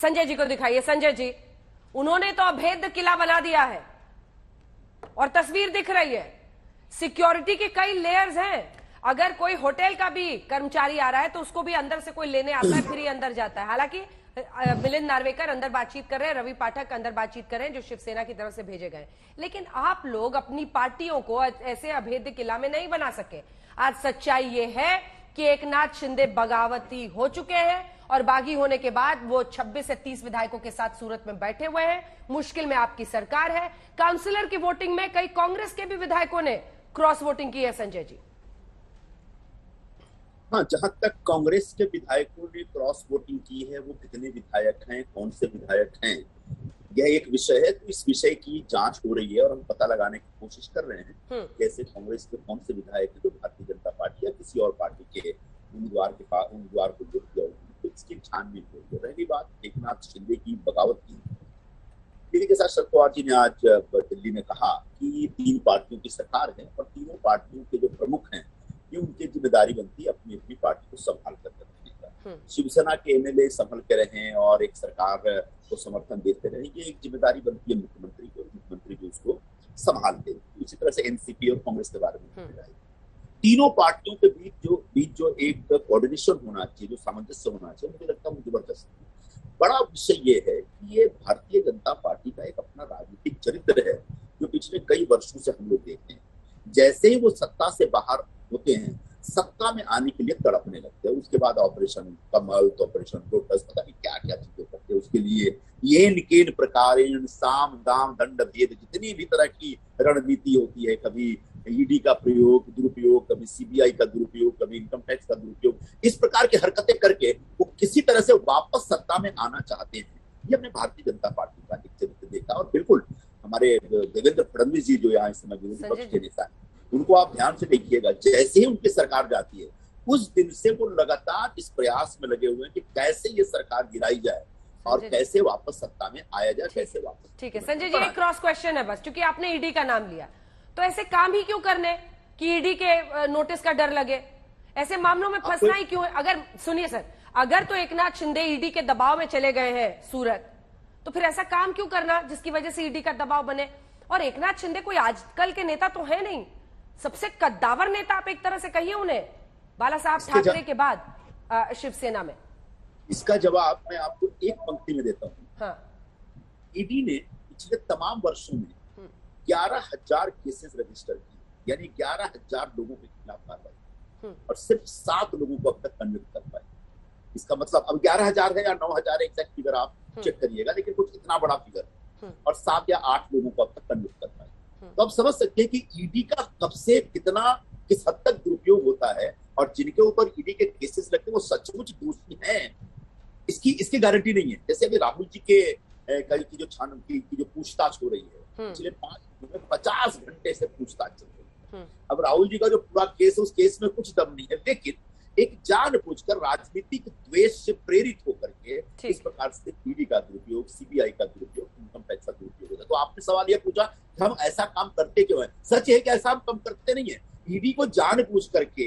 संजय जी को दिखाइए। संजय जी, उन्होंने तो अभेद्य किला बना दिया है और तस्वीर दिख रही है। सिक्योरिटी के कई लेयर्स हैं। अगर कोई होटल का भी कर्मचारी आ रहा है तो उसको भी अंदर से कोई लेने आता है, फिर ही अंदर जाता है। हालांकि मिलिंद नार्वेकर अंदर बातचीत कर रहे हैं, रवि पाठक अंदर बातचीत कर रहे हैं जो शिवसेना की तरफ से भेजे गए। लेकिन आप लोग अपनी पार्टियों को ऐसे अभेद्य किला में नहीं बना सके। आज सच्चाई ये है कि एकनाथ शिंदे बगावती हो चुके हैं और बागी होने के बाद वो 26 से 30 विधायकों के साथ सूरत में बैठे हुए हैं। मुश्किल में आपकी सरकार है। काउंसिलर की वोटिंग में कई कांग्रेस के भी विधायकों ने क्रॉस वोटिंग की है। संजय जी, हाँ, जहां तक कांग्रेस के विधायकों ने क्रॉस वोटिंग की है, वो कितने विधायक हैं, कौन से विधायक हैं, यह एक विषय है। तो इस विषय की जांच हो रही है और हम पता लगाने की कोशिश कर रहे हैं कैसे कांग्रेस के कौन से विधायक हैं जो भारतीय जनता पार्टी या किसी और पार्टी के उम्मीदवार को वोट दिया होगा, तो इसकी छानबीन हो रही है। रही बात एकनाथ शिंदे की बगावत की, दीदी के साथ शरद पवार जी ने आज दिल्ली में कहा कि 3 पार्टियों की सरकार है और तीनों पार्टियों के जो प्रमुख हैं, ये उनकी जिम्मेदारी बनती है अपनी अपनी पार्टी को संभाल कर रखने का। शिवसेना के एमएलए संभल के रहे और एक सरकार को समर्थन देते रहे, ये एक जिम्मेदारी बनती है मुख्यमंत्री को, मुख्यमंत्री जो उसको संभाल दे। इसी तरह से एनसीपी और कांग्रेस के बारे में तीनों पार्टियों के बीच जो एक कोऑर्डिनेशन होना चाहिए, जो सामंजस्य होना चाहिए, मुझे लगता है वो जबरदस्त है। बड़ा विषय ये है कि ये भारतीय जनता पार्टी का एक अपना राजनीतिक चरित्र है जो पिछले कई वर्षों से हम लोग देखते हैं। जैसे ही वो सत्ता से बाहर होते हैं, सत्ता में आने के लिए तड़पने लगते हैं। उसके बाद ऑपरेशन कमल, ऑपरेशन लोटस, पता नहीं क्या क्या चीजें करते हैं। उसके लिए येन केन प्रकारेण साम दाम दंड भेद, जितनी भी तरह की रणनीति होती है, कभी ईडी का प्रयोग दुरुपयोग, कभी सीबीआई का दुरुपयोग, कभी इनकम टैक्स का दुरुपयोग, इस प्रकार की हरकतें करके वो किसी तरह से वापस सत्ता में आना चाहते हैं। ये हमने भारतीय जनता पार्टी का एक चरित्र देखा। और बिल्कुल हमारे देवेंद्र फडणवीस जी जो यहाँ इस समय विरोधी पक्ष के नेता है, उनको आप ध्यान से देखिएगा, जैसे ही उनकी सरकार जाती है उस दिन से वो लगातार इस प्रयास में लगे हुए हैं कि कैसे ये सरकार गिराई जाए और कैसे वापस सत्ता में आया जाए, कैसे वापस। ठीक है संजय जी, एक क्रॉस क्वेश्चन है बस, क्योंकि आपने ईडी का नाम लिया, तो ऐसे काम ही क्यों करने कि ईडी के नोटिस का डर लगे? ऐसे मामलों में फंसना ही क्यों है? अगर सुनिए सर, अगर तो एकनाथ शिंदे ईडी के दबाव में चले गए हैं सूरत, तो फिर ऐसा काम क्यों करना जिसकी वजह से ईडी का दबाव बने? और एकनाथ शिंदे कोई आजकल के नेता तो है नहीं, सबसे कद्दावर नेता आप एक तरह से कहिए उन्हें, बाला साहब ठाकरे के बाद शिवसेना में। इसका जवाब मैं आपको एक पंक्ति में देता हूँ। हाँ। ईडी ने पिछले तमाम वर्षों में 11,000 केसेस रजिस्टर किए, यानी 11,000 लोगों के खिलाफ कार्रवाई, और सिर्फ 7 लोगों को अब तक कन्विक्ट कर पाए। इसका मतलब अब 11,000 है या 9,000 एग्जैक्ट फिगर आप चेक करिएगा, लेकिन कुछ इतना बड़ा फिगर है, और 7 या 8 लोगों को अब तक कन्विक्ट कर पाए। तो आप समझ सकते हैं कि ईडी का कब से किस हद तक दुरुपयोग होता है, और जिनके ऊपर ईडी के केसेस लगते हैं वो सचमुच दोषी हैं, इसकी गारंटी नहीं है। जैसे अभी राहुल जी के की जो पूछताछ हो रही है, पिछले 5 दिनों में 50 घंटे से पूछताछ चल रही है। अब राहुल जी का जो पूरा केस है, उस केस में कुछ दम नहीं है, लेकिन एक जानबूझकर राजनीतिक द्वेष से प्रेरित होकर के इस प्रकार से ईडी का दुरुपयोग, सीबीआई का दुरुपयोग, इनकम टैक्स का दुरुपयोग होता है। तो आपने सवाल यह पूछा कि हम ऐसा काम करते क्यों है? सच है कि ऐसा हम कम करते नहीं है। ईडी को जानबूझ करके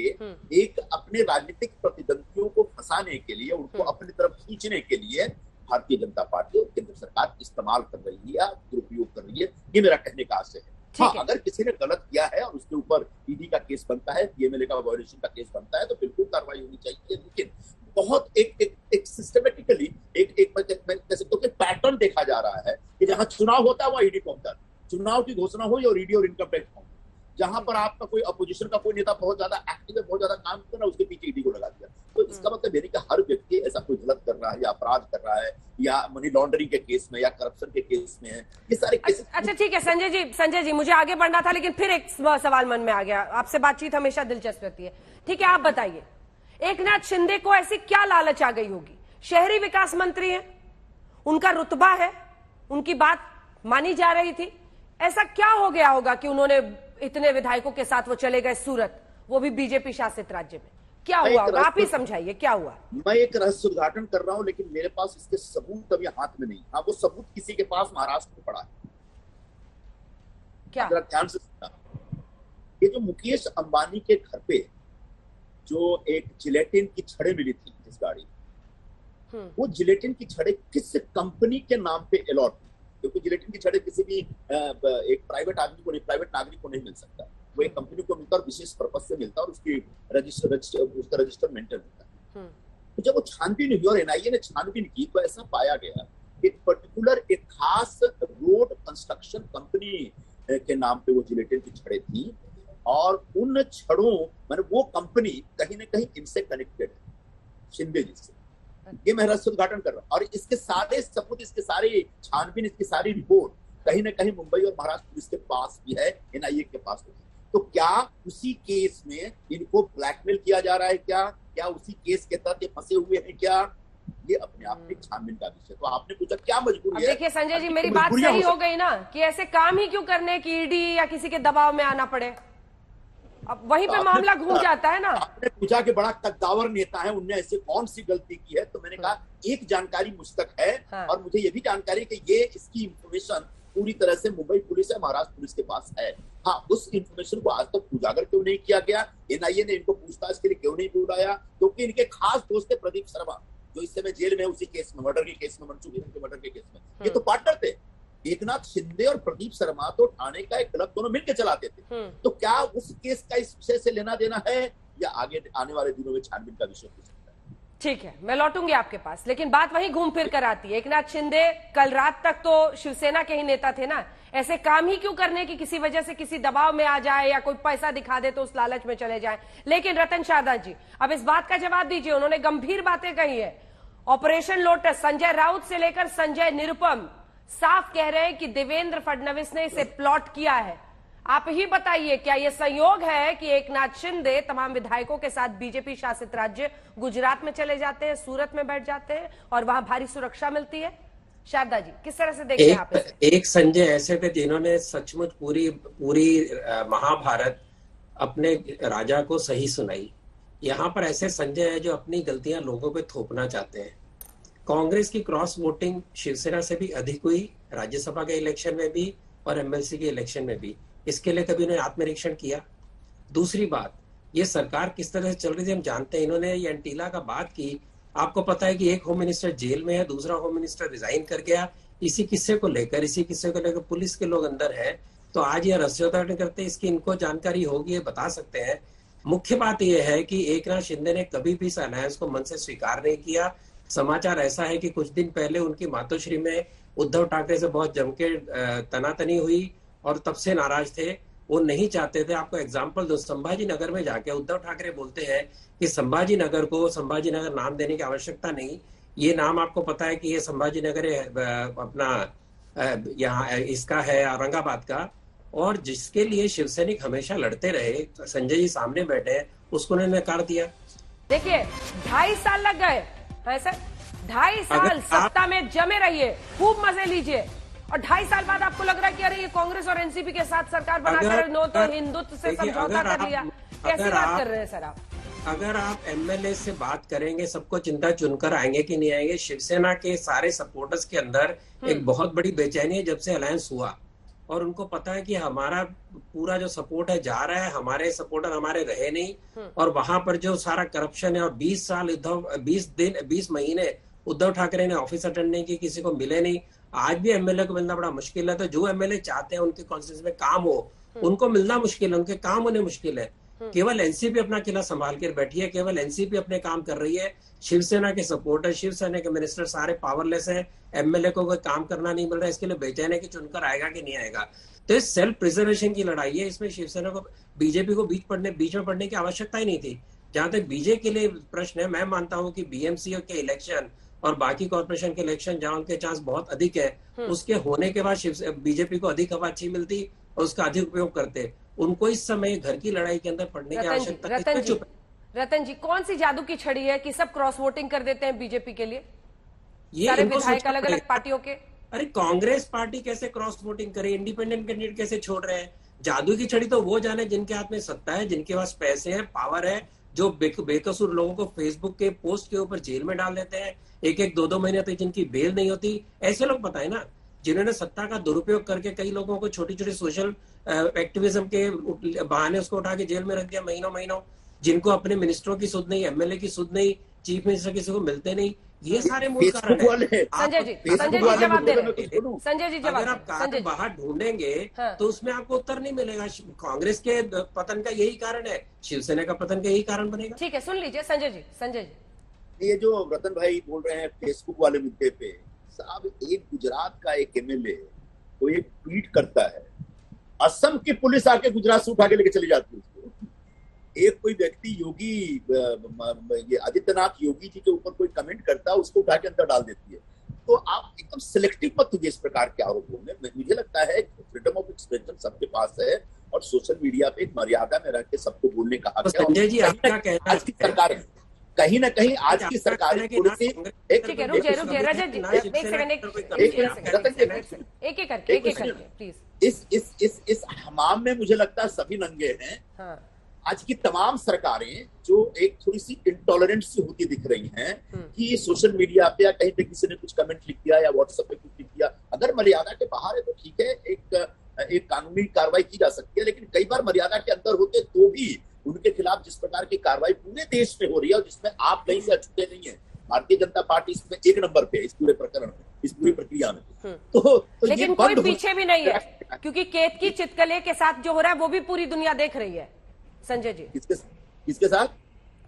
एक अपने राजनीतिक प्रतिद्वंदियों को फंसाने के लिए, उनको अपनी तरफ खींचने के लिए भारतीय जनता पार्टी और केंद्र सरकार इस्तेमाल कर रही है, दुरुपयोग कर रही है। ये मेरा कहने का आशय है। हाँ, अगर किसी ने गलत किया है और उसके ऊपर ईडी का केस बनता है, पीएमएलए का वायलेशन का केस बनता है, तो बिल्कुल कार्रवाई होनी चाहिए। लेकिन बहुत एक सिस्टमेटिकली एक पैटर्न देखा जा रहा है कि जहां चुनाव होता है वहां ईडी पहुंचता है, चुनाव की घोषणा हुई और ईडी और इनकम टैक्स पहुंचा। जहां पर आपका कोई अपोजिशन का कोई नेता बहुत ज्यादा एक्टिव है, बहुत ज्यादा काम कर रहा है, उसके पीछे ईडी को लगा दिया। तो इसका मतलब यह कि हर व्यक्ति ऐसा कोई गलत कर रहा है या अपराध कर रहा है या मनी लॉन्ड्रिंग के केस में या करप्शन के केस में है, ये सारे केसेस। अच्छा ठीक है संजय जी, मुझे आगे बढ़ना था, लेकिन फिर एक सवाल मन में आ गया। आपसे बातचीत हमेशा दिलचस्प रहती है। ठीक है, आप बताइए, एकनाथ शिंदे को ऐसी क्या लालच आ गई होगी? शहरी विकास मंत्री हैं, उनका रुतबा है, उनकी बात मानी जा रही थी, ऐसा क्या हो गया होगा कि उन्होंने इतने विधायकों के साथ वो चले गए सूरत, वो भी बीजेपी शासित राज्य में? क्या हुआ होगा? आप ही समझाइए, क्या हुआ? मैं एक रहस्य उद्घाटन कर रहा हूं, लेकिन मेरे पास इसके सबूत अभी हाथ में नहीं। हाँ, वो सबूत किसी के पास महाराष्ट्र में पड़ा है। क्या? ध्यान से सुनना। ये जो मुकेश अंबानी के घर पे जो एक जिलेटिन की छड़ें मिली थी, जिस गाड़ी, वो जिलेटिन की छड़ें किस कंपनी के नाम पे अलॉट, क्योंकि जिलेटिन की छड़ें किसी भी एक प्राइवेट आदमी को नहीं, प्राइवेट नागरिक को नहीं मिल सकता, वो एक कंपनी को मिलता है और विशेष पर्पज से मिलता है और उसकी उसका रजिस्टर मेंटेन होता है। तो जब वो छानबीन हुई और एनआईए ने छानबीन की तो ऐसा पाया गया एक पर्टिकुलर एक खास रोड कंस्ट्रक्शन कंपनी के नाम पे वो जिलेटिन की छड़ें थी और उन छड़ों मतलब वो कंपनी कहीं ना कहीं इनसे कनेक्टेड है, शिंदे जी से। ये मैं रहस्य उद्घाटन कर रहा हूँ और इसके सारे सबूत, इसके सारे छानबीन, इसकी सारी रिपोर्ट कहीं ना कहीं मुंबई और महाराष्ट्र पुलिस के पास भी है, एनआईए के पास भी है। तो क्या उसी केस में इनको ब्लैकमेल किया जा रहा है, क्या उसी केस के तहत ये फंसे हुए हैं क्या? ये अपने आप में छानबीन का विषय। तो आपने पूछा क्या मजबूरी है। देखिए संजय जी, मेरी बात सही हो गई ना कि ऐसे काम ही क्यों करने की ईडी या किसी के दबाव में आना पड़े, अब वहीं पे मामला घूम जाता है ना। आपने पूछा कि बड़ा कद्दावर नेता है, उनने ऐसे कौन सी गलती की है, तो मैंने कहा एक जानकारी मुझ तक है और मुझे ये भी जानकारी कि ये इसकी इंफॉर्मेशन पूरी तरह से मुंबई पुलिस या महाराष्ट्र पुलिस के पास है। हाँ, उस इंफॉर्मेशन को आज तक उजागर क्यों नहीं किया गया, एनआईए ने इनको पूछताछ के लिए क्यों नहीं बुलाया? क्योंकि इनके खास दोस्त थे प्रदीप शर्मा, जो इस समय जेल में उसी केस में, मर्डर के केस में, मनसुख हिरेन के मर्डर के केस में, ये तो पार्टनर थे। एकनाथ शिंदे और प्रदीप शर्मा तो ठाणे का एक क्लब दोनों मिलकर चलाते थे। तो क्या उस केस का इस विषय से लेना देना है या आगे आने वाले दिनों में छानबीन का विषय हो सकता है? ठीक है, मैं लौटूंगी आपके पास, लेकिन बात वहीं घूम फिर कर आती है। एकनाथ शिंदे कल रात तक तो शिवसेना के ही नेता थे ना, ऐसे काम ही क्यों करने की किसी वजह से किसी दबाव में आ जाए या कोई पैसा दिखा दे तो उस लालच में चले जाए। लेकिन रतन शारदा जी, अब इस बात का जवाब दीजिए, उन्होंने गंभीर बातें कही है। ऑपरेशन लोटस, संजय राउत से लेकर संजय निरुपम साफ कह रहे हैं कि देवेंद्र फडणवीस ने इसे प्लॉट किया है। आप ही बताइए, क्या यह संयोग है कि एकनाथ शिंदे तमाम विधायकों के साथ बीजेपी शासित राज्य गुजरात में चले जाते हैं, सूरत में बैठ जाते हैं और वहां भारी सुरक्षा मिलती है? शारदा जी, किस तरह से देखते हैं आप इसे? एक संजय ऐसे थे जिन्होंने सचमुच पूरी महाभारत अपने राजा को सही सुनाई। यहाँ पर ऐसे संजय है जो अपनी गलतियां लोगों पे थोपना चाहते हैं। कांग्रेस की क्रॉस वोटिंग शिवसेना से भी अधिक हुई राज्यसभा के इलेक्शन में भी और एमएलसी के इलेक्शन में भी। इसके लिए कभी उन्होंने आत्मनिरीक्षण किया? दूसरी बात, ये सरकार किस तरह से चल रही थी हम जानते हैं। इन्होंने ये एंटीला का बात की, आपको पता है कि एक होम मिनिस्टर जेल में है, दूसरा होम मिनिस्टर रिजाइन कर गया। इसी किस्से को लेकर पुलिस के लोग अंदर है। तो आज ये रहस्योद्घाटन करते, इसकी इनको जानकारी होगी, ये बता सकते हैं। मुख्य बात यह है कि एकनाथ शिंदे ने कभी भी इस अलायंस को मन से स्वीकार नहीं किया। समाचार ऐसा है कि कुछ दिन पहले उनकी मातोश्री में उद्धव ठाकरे से बहुत जमके तनातनी हुई और तब से नाराज थे, वो नहीं चाहते थे। आपको एग्जांपल दो, संभाजी नगर में जाके उद्धव ठाकरे बोलते हैं कि संभाजी नगर को संभाजी नगर नाम देने की आवश्यकता नहीं। ये नाम आपको पता है कि ये संभाजी नगर अपना यहाँ इसका है औरंगाबाद का, और जिसके लिए शिवसैनिक हमेशा लड़ते रहे, संजय जी सामने बैठे हैं, उसको उन्होंने नकार दिया। देखिए 2.5 साल लग गए है सर, 2.5 साल सत्ता में जमे रहिए, खूब मजे लीजिए, और 2.5 साल बाद आपको लग रहा है कि अरे ये कांग्रेस और एनसीपी के साथ सरकार बनाकर नो तो हिंदुत्व से समझौता कर लिया। कैसी बात कर रहे हैं सर आप? अगर आप एमएलए से बात करेंगे, सबको चिंता चुनकर आएंगे कि नहीं आएंगे। शिवसेना के सारे सपोर्टर्स के अंदर एक बहुत बड़ी बेचैनी है जब से अलायंस हुआ, और उनको पता है कि हमारा पूरा जो सपोर्ट है जा रहा है, हमारे सपोर्टर हमारे रहे नहीं, और वहां पर जो सारा करप्शन है, और 20 महीने उद्धव ठाकरे ने ऑफिस अटेंड नहीं की, किसी को मिले नहीं। आज भी एमएलए को मिलना बड़ा मुश्किल है। तो जो एमएलए चाहते हैं उनके कॉन्स्टिट्यूएंसी में काम हो, उनको मिलना मुश्किल है, उनके काम होने मुश्किल है। केवल एनसीपी अपना किला संभाल कर बैठी है, केवल एनसीपी अपने काम कर रही है। शिवसेना के सपोर्टर, शिवसेना के मिनिस्टर सारे पावरलेस है, एमएलए को कोई काम करना नहीं मिल रहा है। इसके लिए बेचैन है कि चुनकर आएगा कि नहीं आएगा। तो इस सेल्फ प्रिजर्वेशन की लड़ाई है, इसमें शिवसेना को बीजेपी को बीच में पड़ने की आवश्यकता ही नहीं थी। जहां तक बीजेपी के लिए प्रश्न है, मैं मानता हूं कि बीएमसी के इलेक्शन और बाकी कॉर्पोरेशन के इलेक्शन जहां उनके चांस बहुत अधिक है, उसके होने के बाद बीजेपी को अधिक हवा अच्छी मिलती और उसका अधिक उपयोग करते। उनको इस समय घर की लड़ाई के अंदर पड़ने की आवश्यकता। रतन जी, कौन सी जादू की छड़ी है कि सब क्रॉस वोटिंग कर देते हैं बीजेपी के लिए? ये सारे विधायक अलग अलग पार्टियों के। अरे कांग्रेस पार्टी कैसे क्रॉस वोटिंग करे, इंडिपेंडेंट कैंडिडेट कैसे छोड़ रहे हैं? जादू की छड़ी तो वो जाने जिनके हाथ में सत्ता है, जिनके पास पैसे हैं, पावर है, जो बेकसूर लोगों को फेसबुक के पोस्ट के ऊपर जेल में डाल देते हैं, 1-2 महीने तक जिनकी बेल नहीं होती। ऐसे लोग पता है ना, जिन्होंने सत्ता का दुरुपयोग करके कई लोगों को छोटी छोटी सोशल एक्टिविज्म के बहाने उसको उठा के जेल में रख दिया महीनों, जिनको अपने मिनिस्टरों की सुध नहीं, एमएलए की सुध नहीं, चीफ मिनिस्टर किसी को मिलते नहीं। ये सारे मूल कारण फेसबुक है। वाले संजय जी फेसबुक वाले जवाब दे मुद्दे रहे में कुछ बोलूं? हैं। संजय जी जवाब अगर आप दें। संजय कारण जी बाहर ढूंढेंगे हाँ। तो उसमें आपको उत्तर नहीं मिलेगा। कांग्रेस के पतन का यही कारण है, शिवसेना का पतन का यही कारण बनेगा। ठीक है, सुन लीजिए संजय जी। संजय जी ये जो रतन भाई बोल रहे हैं फेसबुक वाले मुद्दे पे, साहब एक गुजरात का एक एमएलए वो एक ट्वीट करता है, असम की पुलिस आके गुजरात से उठा के लेके चली जाती है उसको। एक कोई व्यक्ति योगी ये आदित्यनाथ योगी जी के ऊपर कोई कमेंट करता है, उसको उठा के अंदर डाल देती है। तो आप एकदम सिलेक्टिव मत कीजिए इस प्रकार के आरोप बोलने। मुझे लगता है फ्रीडम ऑफ एक्सप्रेशन सबके पास है और सोशल मीडिया पे एक मर्यादा में रह के सबको बोलने का हक है। संजय जी आपका कहना आज की सरकार कहीं ना कहीं आज की सरकार ठीक है, रुक जाइए रजत जी, एक सेकंड, एक करके प्लीज। इस हमाम में मुझे लगता है सभी नंगे हैं। हाँ। आज की तमाम सरकारें जो एक थोड़ी सी इंटॉलरेंट सी होती दिख रही हैं कि सोशल मीडिया पे या कहीं पे किसी ने कुछ कमेंट लिख दिया या व्हाट्सएप पे कुछ लिख दिया, अगर मर्यादा के बाहर है तो ठीक है, एक कानूनी कार्रवाई की जा सकती है। लेकिन कई बार मर्यादा के अंदर होते तो भी उनके खिलाफ जिस प्रकार की कार्रवाई पूरे देश में हो रही है और जिसमें आप कहीं से अछूते नहीं है, भारतीय जनता पार्टी इसमें एक नंबर पे इस पूरे प्रकरण में, इस पूरी प्रक्रिया में। तो लेकिन कोई पीछे भी नहीं है, क्योंकि केतकी चितकले के साथ जो हो रहा है वो भी पूरी दुनिया देख रही है। संजय जी किसके साथ?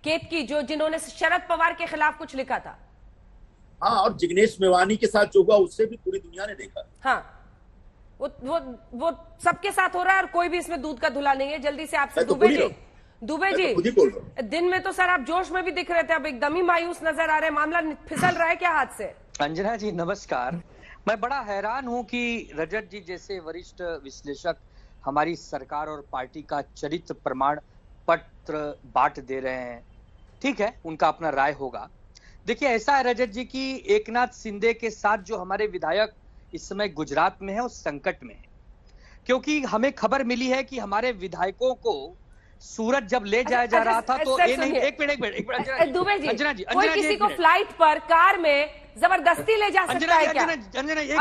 केतकी जिन्होंने शरद पवार के खिलाफ कुछ लिखा था। हाँ, और जिग्नेश मेवानी के साथ जो हुआ उससे भी पूरी दुनिया ने देखा। हाँ, वो सबके साथ हो रहा है और कोई भी इसमें दूध का धुला नहीं है। जल्दी से आपसे दुबे जी दिन में तो सर आप जोश में भी दिख रहे थे, अब एकदम ही मायूस नजर आ रहे हैं। मामला फिसल रहा है क्या हाथ से? अंजना जी नमस्कार। मैं बड़ा हैरान हूं कि रजत जी जैसे वरिष्ठ विश्लेषक हमारी सरकार और पार्टी का चरित्र प्रमाण पत्र बांट दे रहे हैं। ठीक है, उनका अपना राय होगा। देखिए ऐसा है रजत जी कि एकनाथ शिंदे के साथ जो हमारे विधायक इस समय गुजरात में है और संकट में है, क्योंकि हमें खबर मिली है कि हमारे विधायकों को सूरत जब ले जाया जा रहा था तो ये नहीं, एक मिनट दुबे जी, अंजना जी, कोई किसी को फ्लाइट पर कार में जबरदस्ती ले जा सकता है क्या?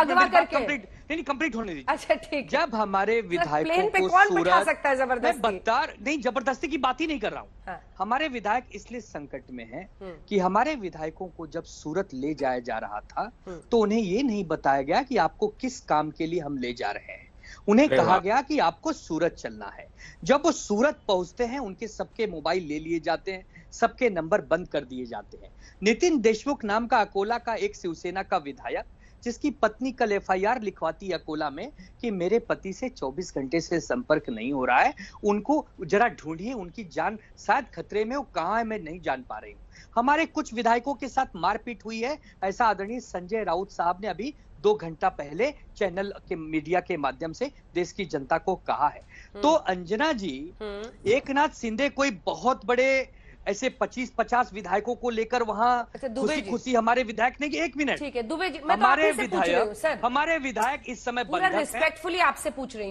अगवा करके कंप्लीट होने दीजिए। अच्छा ठीक। जब हमारे विधायकों को कौन बिठा सकता है जबरदस्ती? नहीं, जबरदस्ती की बात ही नहीं कर रहा हूँ। हाँ। हमारे विधायक इसलिए संकट में हैं कि हमारे विधायकों को जब सूरत ले जाया जा रहा था तो उन्हें ये नहीं बताया गया कि आपको किस काम के लिए हम ले जा रहे हैं। उन्हें कहा गया कि आपको सूरत चलना है। जब वो सूरत पहुंचते हैं उनके सबके मोबाइल ले लिए जाते हैं, सबके नंबर बंद कर दिए जाते हैं। नितिन देशमुख नाम का अकोला का एक शिवसेना का विधायक, जिसकी पत्नी कल एफआईआर लिखवाती अकोला में कि मेरे पति से 24 घंटे से संपर्क नहीं हो रहा है, उनको जरा ढूंढिए, उनकी जान शायद खतरे में, वो कहाँ है मैं नहीं जान पा रही हूँ। हमारे कुछ विधायकों के साथ मारपीट हुई है, ऐसा आदरणीय संजय राउत साहब ने अभी 2 घंटा पहले चैनल के मीडिया के माध्यम से देश की जनता को कहा है। तो अंजना जी, एकनाथ शिंदे कोई बहुत बड़े ऐसे 25-50 विधायकों को लेकर वहां खुशी हमारे विधायक नहीं। एक मिनट, ठीक है दुबे जी, मैं तो आपसे पूछ रही हूं सर। हमारे विधायक इस समय पूरा रिस्पेक्टफुली आपसे पूछ रही हूं।